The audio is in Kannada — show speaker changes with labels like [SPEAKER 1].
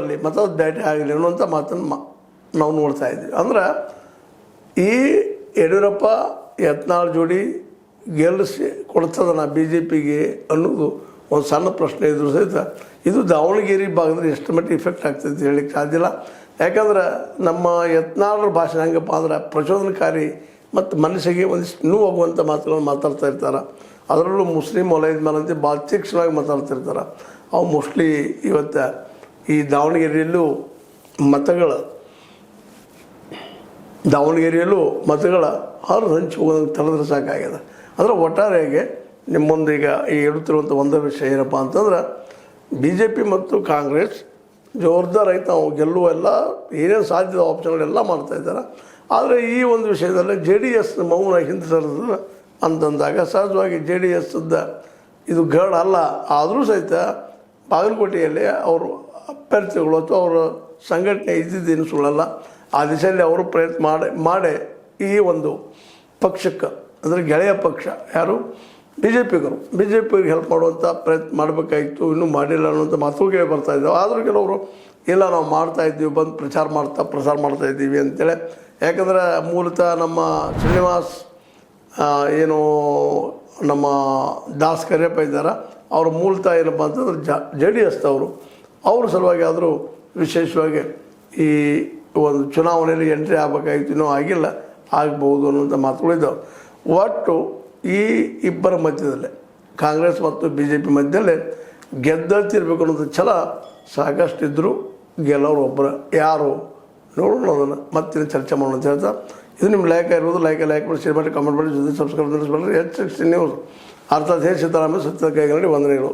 [SPEAKER 1] ಬರಲಿ ಮತದ ಬೇಟೆ ಆಗಲಿ ಅನ್ನುವಂಥ ಮಾತನ್ನು ನಾವು ನೋಡ್ತಾ ಇದ್ವಿ. ಅಂದ್ರೆ ಈ ಯಡಿಯೂರಪ್ಪ ಯತ್ನಾಳ್ ಜೋಡಿ ಗೆಲ್ಲಿಸಿ ಕೊಡ್ತದನ ಬಿ ಜೆ ಪಿಗೆ ಅನ್ನೋದು ಒಂದು ಸಣ್ಣ ಪ್ರಶ್ನೆ ಇದ್ರೂ ಸಹಿತ ಇದು ದಾವಣಗೆರೆ ಭಾಗದಲ್ಲಿ ಎಷ್ಟು ಮಟ್ಟಿಗೆ ಇಫೆಕ್ಟ್ ಆಗ್ತೈತೆ ಹೇಳಲಿಕ್ಕೆ ಸಾಧ್ಯ ಇಲ್ಲ. ಯಾಕಂದ್ರೆ ನಮ್ಮ ಯತ್ನಾಳರ ಭಾಷೆ ಹೆಂಗಪ್ಪ ಅಂದ್ರೆ ಪ್ರಚೋದನಕಾರಿ ಮತ್ತು ಮನಸ್ಸಿಗೆ ಒಂದಿಷ್ಟು ನೋವಾಗುವಂಥ ಮಾತುಗಳನ್ನು ಮಾತಾಡ್ತಾ ಇರ್ತಾರೆ. ಅದರಲ್ಲೂ ಮುಸ್ಲಿಂ ವಲಯದ ಮೇಲಂತೆ ಭಾಳ ತೀಕ್ಷ್ಣವಾಗಿ ಮಾತಾಡ್ತಿರ್ತಾರೆ. ಅವು ಮೋಸ್ಟ್ಲಿ ಇವತ್ತು ಈ ದಾವಣಗೆರೆಯಲ್ಲೂ ಮತಗಳ ಹಂಚಿ ಹೋಗೋದಂಗೆ ತಳೆದ್ರೆ ಸಾಕಾಗ್ಯದ. ಅಂದರೆ ಒಟ್ಟಾರೆಯಾಗಿ ನಿಮ್ಮೊಂದೀಗ ಈ ಹೇಳುತ್ತಿರುವಂಥ ಒಂದೇ ವಿಷಯ ಏನಪ್ಪ ಅಂತಂದ್ರೆ ಬಿ ಜೆ ಪಿ ಮತ್ತು ಕಾಂಗ್ರೆಸ್ ಜೋರ್ದಾರ್ ಆಯ್ತು ನಾವು ಗೆಲ್ಲುವ ಎಲ್ಲ ಏನೇನು ಸಾಧ್ಯದ ಆಪ್ಷನ್ಗಳೆಲ್ಲ ಮಾಡ್ತಾಯಿದ್ದಾರೆ. ಆದರೆ ಈ ಒಂದು ವಿಷಯದಲ್ಲಿ ಜೆ ಡಿ ಎಸ್ ಮೌನ ಹಿಂದೆ ಸರಿದ ಅಂತಂದಾಗ ಸಹಜವಾಗಿ ಜೆ ಡಿ ಎಸ್ದ ಇದು ಗಢ ಅಲ್ಲ. ಆದರೂ ಸಹಿತ ಬಾಗಲಕೋಟೆಯಲ್ಲಿ ಅವರು ಅಭ್ಯರ್ಥಿಗಳು ಅಥವಾ ಅವರ ಸಂಘಟನೆ ಇದ್ದಿದ್ದೇನು ಸುಳ್ಳಲ್ಲ. ಆ ದಿಶೆಯಲ್ಲಿ ಅವರು ಪ್ರಯತ್ನ ಮಾಡಿ ಈ ಒಂದು ಪಕ್ಷಕ್ಕೆ ಅಂದರೆ ಗೆಳೆಯ ಪಕ್ಷ ಯಾರು ಬಿ ಜೆ ಪಿಗೆ ಹೆಲ್ಪ್ ಮಾಡುವಂಥ ಪ್ರಯತ್ನ ಮಾಡಬೇಕಾಗಿತ್ತು, ಇನ್ನೂ ಮಾಡಿಲ್ಲ ಅನ್ನುವಂಥ ಮಾತುಗಳು ಬರ್ತಾಯಿದ್ದಾವೆ. ಆದರೂ ಕೆಲವರು ಇಲ್ಲ ನಾವು ಮಾಡ್ತಾಯಿದ್ದೀವಿ, ಬಂದು ಪ್ರಸಾರ ಮಾಡ್ತಾಯಿದ್ದೀವಿ ಅಂತೇಳಿ. ಯಾಕಂದರೆ ಮೂಲತಃ ನಮ್ಮ ಶ್ರೀನಿವಾಸ್ ಏನು ನಮ್ಮ ದಾಸ್ ಕರಿಯಪ್ಪ ಇದ್ದಾರೆ, ಅವರು ಮೂಲತಃ ಏನಪ್ಪ ಅಂತಂದ್ರೆ ಜೆ ಡಿ ಎಸ್ದವರು. ಅವ್ರ ಸಲುವಾಗಿ ಆದರೂ ವಿಶೇಷವಾಗಿ ಈ ಒಂದು ಚುನಾವಣೆಯಲ್ಲಿ ಎಂಟ್ರಿ ಆಗಬೇಕಾಗಿತ್ತು, ಇನ್ನೂ ಆಗಿಲ್ಲ, ಆಗ್ಬೋದು ಅನ್ನೋಂಥ ಮಾತುಗಳಿದ್ದಾವೆ. ಒಟ್ಟು ಈ ಇಬ್ಬರ ಮಧ್ಯದಲ್ಲೇ ಕಾಂಗ್ರೆಸ್ ಮತ್ತು ಬಿ ಜೆ ಪಿ ಮಧ್ಯದಲ್ಲೇ ಗೆದ್ದಿರಬೇಕು ಅನ್ನೋದು ಛಲ ಸಾಕಷ್ಟಿದ್ದರು. ಗೆಲ್ಲೋರು ಒಬ್ಬರು ಯಾರು ನೋಡೋಣ, ಅದನ್ನು ಮತ್ತಿನ ಚರ್ಚೆ ಮಾಡೋಣ ಅಂತ ಹೇಳ್ತಾ, ಇದು ನಿಮ್ಮ ಲೈಕ್ ಇರ್ಬೋದು. ಲೈಕ್ ಮಾಡಿ, ಶೇರ್ ಮಾಡಿ, ಕಾಮೆಂಟ್ ಮಾಡಿ, ಜೊತೆ ಸಬ್ಸ್ಕ್ರೈಬ್ ಮಾಡಿಸ್ಬೇಡ್ರಿ. H16 ನ್ಯೂಸ್ ಅರ್ಥಾತ್ ಹೇ ಸಿದ್ದರಾಮಯ್ಯ ಸತ್ಯದ ಕೈಗಳಲ್ಲಿ ವಂದನೆಗಳು.